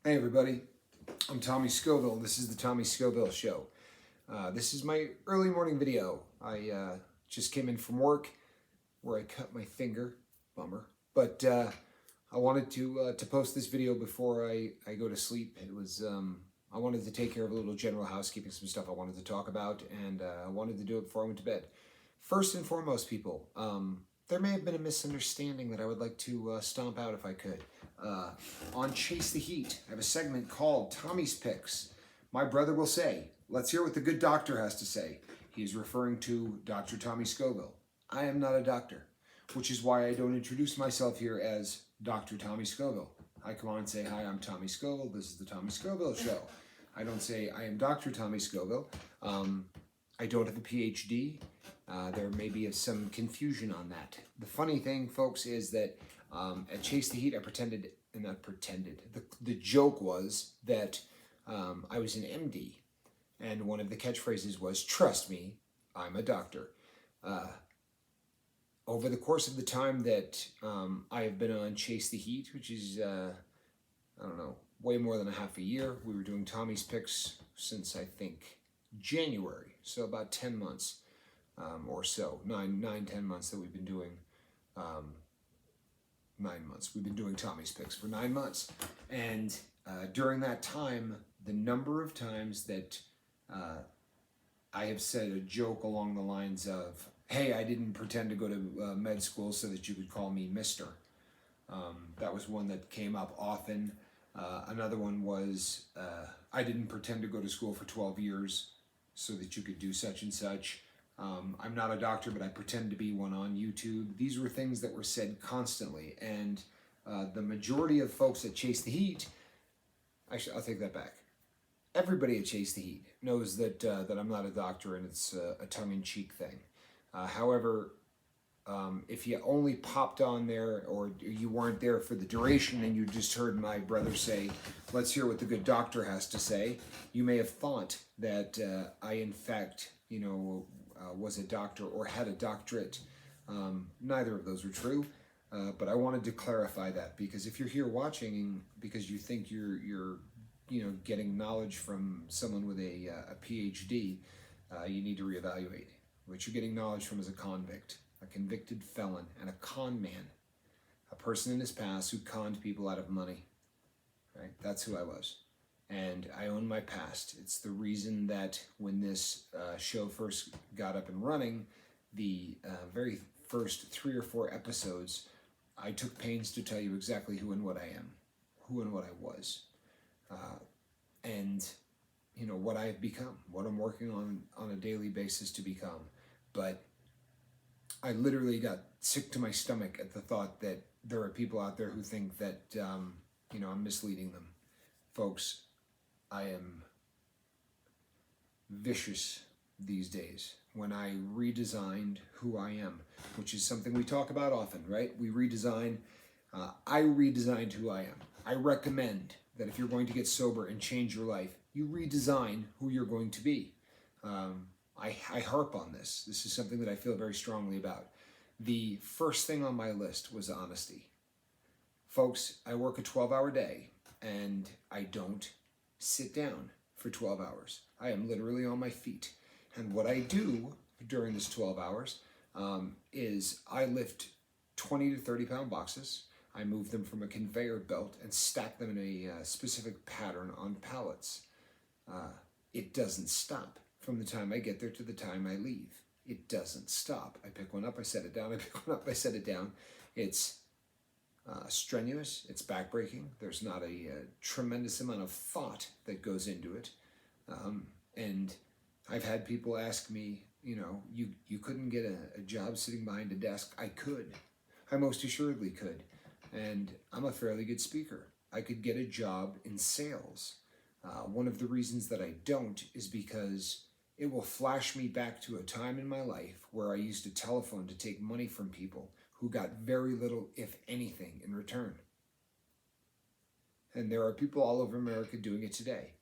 Hey everybody, I'm Tommy Scoville. This is the Tommy Scoville Show. This is my early morning video. I just came in from work where I cut my finger, bummer. But I wanted to post this video before I go to sleep. I wanted to take care of a little general housekeeping, some stuff I wanted to talk about, and I wanted to do it before I went to bed. First and foremost, people, there may have been a misunderstanding that I would like to stomp out if I could. On Chase the Heat, I have a segment called Tommy's Picks. My brother will say, let's hear what the good doctor has to say. He is referring to Dr. Tommy Scoville. I am not a doctor, which is why I don't introduce myself here as Dr. Tommy Scoville. I come on and say, hi, I'm Tommy Scoville. This is the Tommy Scoville Show. I don't say I am Dr. Tommy Scoville. I don't have a PhD. There may be some confusion on that. The funny thing, folks, is that at Chase the Heat, I pretended, and not pretended. The joke was that I was an MD, and one of the catchphrases was, trust me, I'm a doctor. Over the course of the time that I have been on Chase the Heat, which is, I don't know, way more than a half a year, we were doing Tommy's Picks since, I think, January, so about 10 months or so, 10 months that we've been doing 9 months. We've been doing Tommy's Picks for 9 months. And during that time, the number of times that I have said a joke along the lines of, hey, I didn't pretend to go to med school so that you could call me Mister. That was one that came up often. Another one was, I didn't pretend to go to school for 12 years so that you could do such and such. I'm not a doctor, but I pretend to be one on YouTube. These were things that were said constantly, and the majority of folks that Chase the Heat, actually, I'll take that back. Everybody at Chase the Heat knows that that I'm not a doctor, and it's a tongue-in-cheek thing. However, if you only popped on there, or you weren't there for the duration, and you just heard my brother say, let's hear what the good doctor has to say, you may have thought that I, in fact, was a doctor or had a doctorate. Neither of those are true, but I wanted to clarify that, because if you're here watching because you think you're getting knowledge from someone with a PhD, you need to reevaluate. What you're getting knowledge from is a convict, a convicted felon, and a con man, a person in his past who conned people out of money. Right? That's who I was. And I own my past. It's the reason that when this show first got up and running, the very first 3 or 4 episodes, I took pains to tell you exactly who and what I am, who and what I was, and what I have become, what I'm working on a daily basis to become. But I literally got sick to my stomach at the thought that there are people out there who think that I'm misleading them. Folks, I am vicious these days. When I redesigned who I am, which is something we talk about often, right? We redesign. I redesigned who I am. I recommend that if you're going to get sober and change your life, you redesign who you're going to be. I harp on this. This is something that I feel very strongly about. The first thing on my list was honesty. Folks, I work a 12-hour day, and I don't sit down for 12 hours. I am literally on my feet. And what I do during this 12 hours is I lift 20 to 30 pound boxes. I move them from a conveyor belt and stack them in a specific pattern on pallets. It doesn't stop from the time I get there to the time I leave. It doesn't stop. I pick one up, I set it down, I pick one up, I set it down. It's strenuous, it's backbreaking. There's not a tremendous amount of thought that goes into it. And I've had people ask me, you couldn't get a job sitting behind a desk. I could. I most assuredly could. And I'm a fairly good speaker. I could get a job in sales. One of the reasons that I don't is because it will flash me back to a time in my life where I used a telephone to take money from people who got very little, if anything, in return. And there are people all over America doing it today.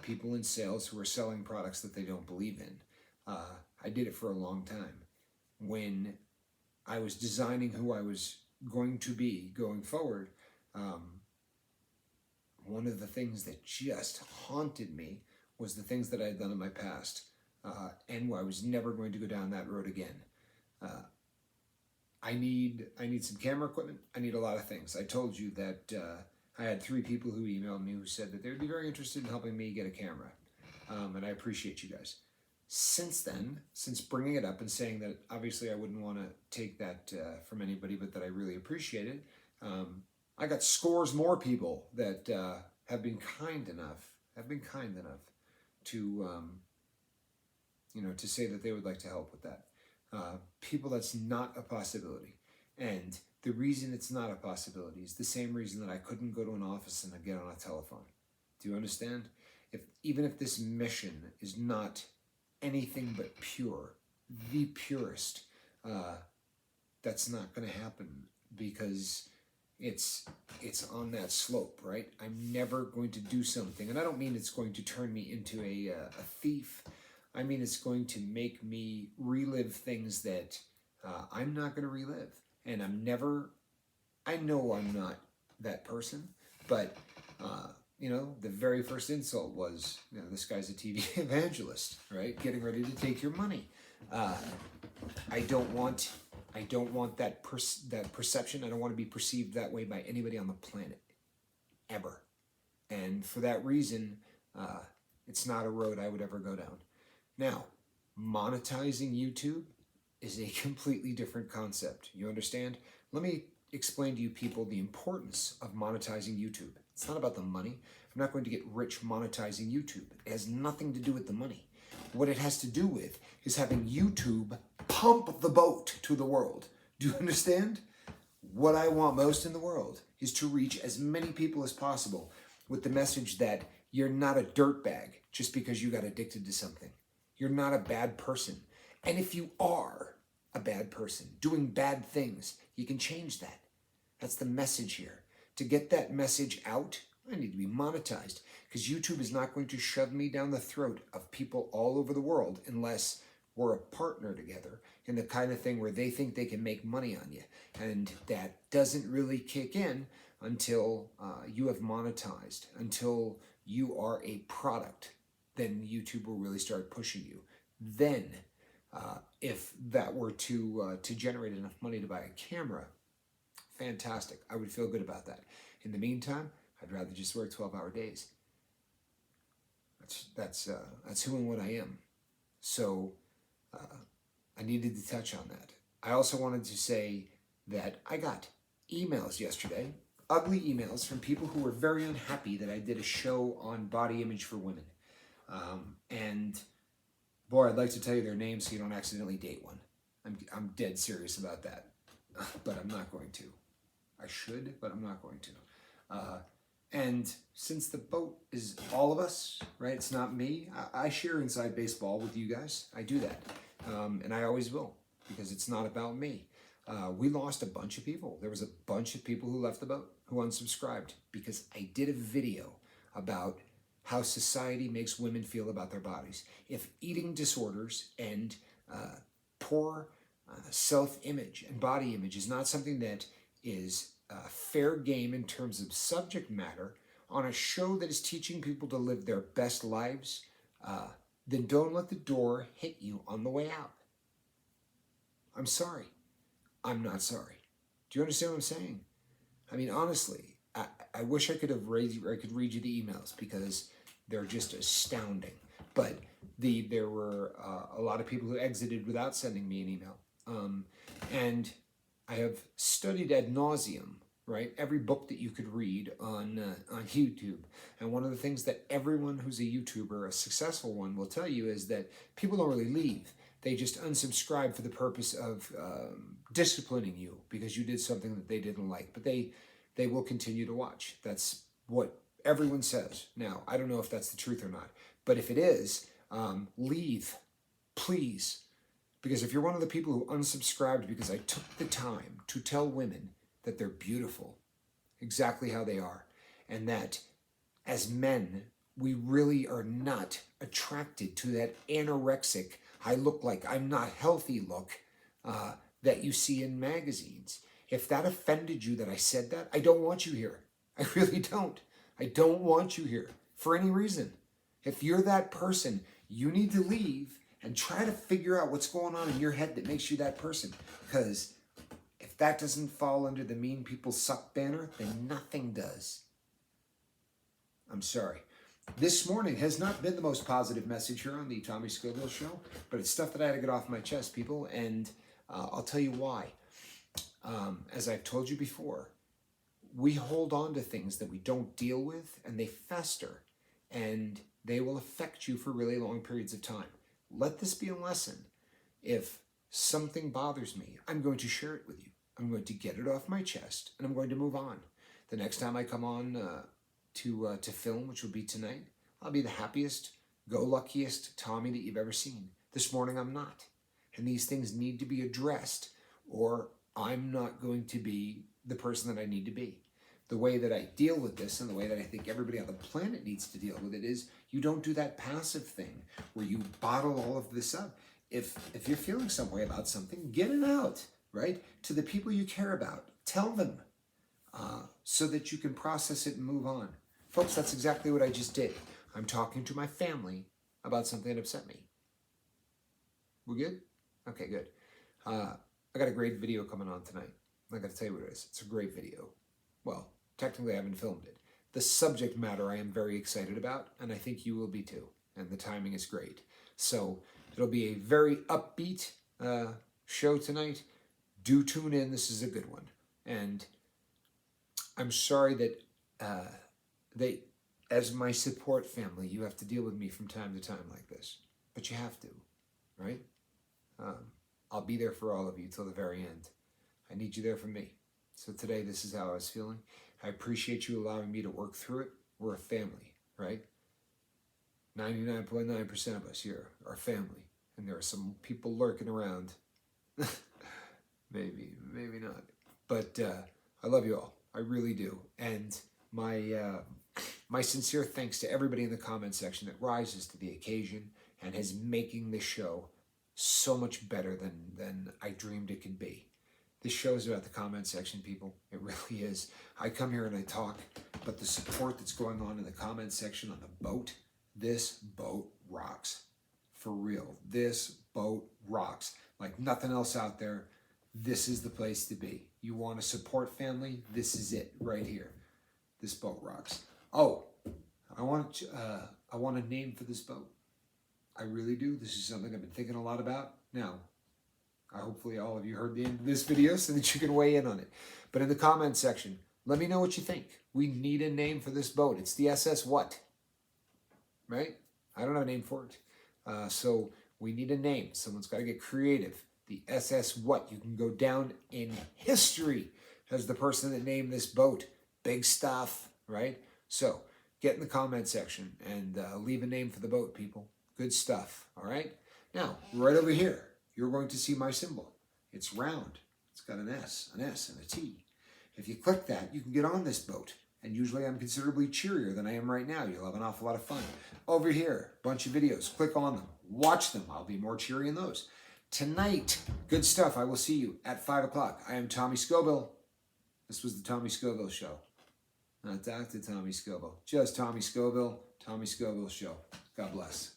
People in sales who are selling products that they don't believe in. I did it for a long time. When I was designing who I was going to be going forward, one of the things that just haunted me was the things that I had done in my past, and I was never going to go down that road again. I need some camera equipment. I need a lot of things. I told you that I had 3 people who emailed me who said that they would be very interested in helping me get a camera, and I appreciate you guys. Since then, since bringing it up and saying that obviously I wouldn't want to take that from anybody, but that I really appreciate it, I got scores more people that have been kind enough to to say that they would like to help with that. People, that's not a possibility. And the reason it's not a possibility is the same reason that I couldn't go to an office and get on a telephone. Do you understand? Even if this mission is not anything but pure, the purest, that's not going to happen, because it's on that slope, right? I'm never going to do something, and I don't mean it's going to turn me into a thief. I mean it's going to make me relive things that I'm not going to relive, and I know I'm not that person, but the very first insult was, this guy's a TV evangelist, right? Getting ready to take your money. I don't want that perception. I don't want to be perceived that way by anybody on the planet, ever. And for that reason, it's not a road I would ever go down. Now, monetizing YouTube is a completely different concept. You understand? Let me explain to you people the importance of monetizing YouTube. It's not about the money. I'm not going to get rich monetizing YouTube. It has nothing to do with the money. What it has to do with is having YouTube pump the boat to the world. Do you understand? What I want most in the world is to reach as many people as possible with the message that you're not a dirtbag just because you got addicted to something. You're not a bad person. And if you are a bad person doing bad things, you can change that. That's the message here. To get that message out, I need to be monetized, because YouTube is not going to shove me down the throat of people all over the world unless we're a partner together in the kind of thing where they think they can make money on you. And that doesn't really kick in until you have monetized, until you are a product. Then YouTube will really start pushing you. Then, if that were to generate enough money to buy a camera, fantastic. I would feel good about that. In the meantime, I'd rather just work 12-hour days. That's who and what I am. So I needed to touch on that. I also wanted to say that I got emails yesterday, ugly emails from people who were very unhappy that I did a show on body image for women. And boy, I'd like to tell you their names so you don't accidentally date one. I'm dead serious about that, but I'm not going to. I should, but I'm not going to. And since the boat is all of us, right? It's not me. I share inside baseball with you guys. I do that. And I always will, because it's not about me. We lost a bunch of people. There was a bunch of people who left the boat, who unsubscribed, because I did a video about how society makes women feel about their bodies. If eating disorders and poor self-image and body image is not something that is fair game in terms of subject matter on a show that is teaching people to live their best lives, then don't let the door hit you on the way out. I'm sorry. I'm not sorry. Do you understand what I'm saying? I mean, honestly, I wish I could read you the emails, because they're just astounding. But there were a lot of people who exited without sending me an email. And I have studied ad nauseum, right? Every book that you could read on YouTube. And one of the things that everyone who's a YouTuber, a successful one, will tell you is that people don't really leave. They just unsubscribe for the purpose of disciplining you because you did something that they didn't like. But they will continue to watch. That's what everyone says. Now, I don't know if that's the truth or not. But if it is, leave, please. Because if you're one of the people who unsubscribed because I took the time to tell women that they're beautiful, exactly how they are, and that as men, we really are not attracted to that anorexic, I look like I'm not healthy look that you see in magazines. If that offended you that I said that, I don't want you here. I really don't. I don't want you here for any reason. If you're that person, you need to leave and try to figure out what's going on in your head that makes you that person. Because if that doesn't fall under the mean people suck banner, then nothing does. I'm sorry. This morning has not been the most positive message here on the Tommy Scoville Show, but it's stuff that I had to get off my chest, people, and I'll tell you why. As I've told you before, we hold on to things that we don't deal with, and they fester, and they will affect you for really long periods of time. Let this be a lesson. If something bothers me, I'm going to share it with you. I'm going to get it off my chest, and I'm going to move on. The next time I come on to film, which will be tonight, I'll be the happiest, go-luckiest Tommy that you've ever seen. This morning, I'm not. And these things need to be addressed, or I'm not going to be the person that I need to be. The way that I deal with this and the way that I think everybody on the planet needs to deal with it is you don't do that passive thing where you bottle all of this up. If you're feeling some way about something, get it out, right? To the people you care about. Tell them so that you can process it and move on. Folks, that's exactly what I just did. I'm talking to my family about something that upset me. We good? Okay, good. I got a great video coming on tonight. I got to tell you what it is. It's a great video. Well, technically I haven't filmed it. The subject matter I am very excited about, and I think you will be too. And the timing is great. So it'll be a very upbeat show tonight. Do tune in. This is a good one. And I'm sorry that as my support family, you have to deal with me from time to time like this. But you have to, right? I'll be there for all of you till the very end. I need you there for me. So today, this is how I was feeling. I appreciate you allowing me to work through it. We're a family, right? 99.9% of us here are family. And there are some people lurking around. maybe not. But I love you all. I really do. And my sincere thanks to everybody in the comment section that rises to the occasion and is making this show so much better than I dreamed it could be. This show is about the comment section, people. It really is. I come here and I talk, but the support that's going on in the comment section on the boat, this boat rocks. For real. This boat rocks. Like nothing else out there. This is the place to be. You want to support family? This is it right here. This boat rocks. Oh, I want a name for this boat. I really do. This is something I've been thinking a lot about. Now, hopefully all of you heard the end of this video so that you can weigh in on it. But in the comment section, let me know what you think. We need a name for this boat. It's the SS what? Right? I don't have a name for it. So we need a name. Someone's got to get creative. The SS what? You can go down in history as the person that named this boat. Big stuff, right? So get in the comment section and leave a name for the boat, people. Good stuff, all right? Now, right over here, you're going to see my symbol. It's round. It's got an S, and a T. If you click that, you can get on this boat. And usually I'm considerably cheerier than I am right now. You'll have an awful lot of fun. Over here, bunch of videos. Click on them. Watch them. I'll be more cheery in those. Tonight, good stuff. I will see you at 5 o'clock. I am Tommy Scoville. This was the Tommy Scoville Show. Not Dr. Tommy Scoville. Just Tommy Scoville. Tommy Scoville Show. God bless.